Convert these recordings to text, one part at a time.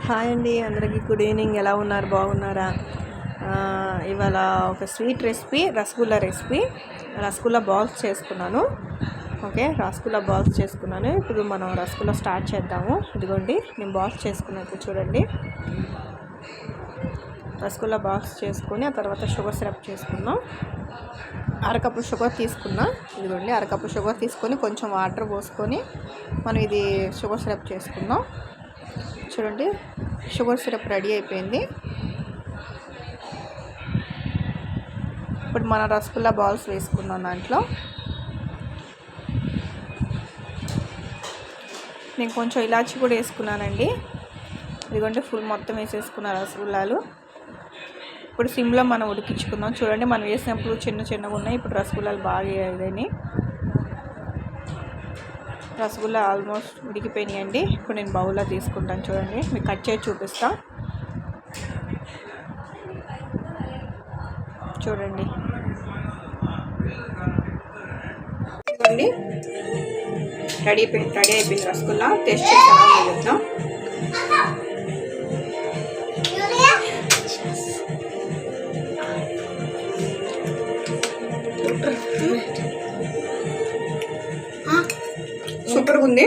Hi అండి, అందరికీ good evening. ఎలా ఉన్నారు? బాగున్నారా? ఇవాళ ఒక స్వీట్ రెసిపీ, రసగుల్లా బాల్స్ చేసుకున్నాను. ఓకే, రసగుల్లా బాల్స్ చేసుకున్నాను. ఇప్పుడు మనం రసగుల్లా స్టార్ట్ చేద్దాము. ఇదిగోండి, నేను బాల్స్ చేసుకున్నాను. చూడండి, రసగుల్లా బాల్స్ చేసుకొని ఆ తర్వాత షుగర్ సిరప్ చేసుకున్నాం. అరకప్పు షుగర్ తీసుకున్నా. ఇదిగోండి, అరకప్పు షుగర్ తీసుకొని కొంచెం వాటర్ పోసుకొని మనం ఇది షుగర్ సిరప్ చేసుకుందాం. చూడండి, షుగర్ సిరప్ రెడీ అయిపోయింది. ఇప్పుడు మన రసగుల్లా బాల్స్ వేసుకున్నాం. దాంట్లో నేను కొంచెం ఇలాచి కూడా వేసుకున్నానండి. ఇదిగోండి, ఫుల్ మొత్తం వేసేసుకున్న రసగుల్లాలు. ఇప్పుడు సిమ్లో మనం ఉడికించుకుందాం. చూడండి, మనం వేసినప్పుడు చిన్నగా ఉన్నాయి. ఇప్పుడు రసగుల్లాలు బాగా ఇదని రసగుల్లా ఆల్మోస్ట్ ఉడికిపోయినాయండి. ఇప్పుడు నేను బౌల్లో తీసుకుంటాను. చూడండి, మీకు కట్ చేసి చూపిస్తా. చూడండి, చూడండి, రెడీ అయిపోయింది రసగుల్లా. టేస్ట్ చేస్తాను చెప్తాం. సూపర్గా ఉంది.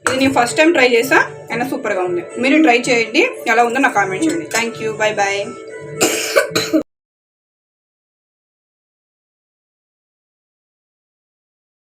ఇది నేను ఫస్ట్ టైం ట్రై చేసా, అయినా సూపర్గా ఉంది. మీరు ట్రై చేయండి, ఎలా ఉందో నాకు కామెంట్ చేయండి. Thank you, bye bye.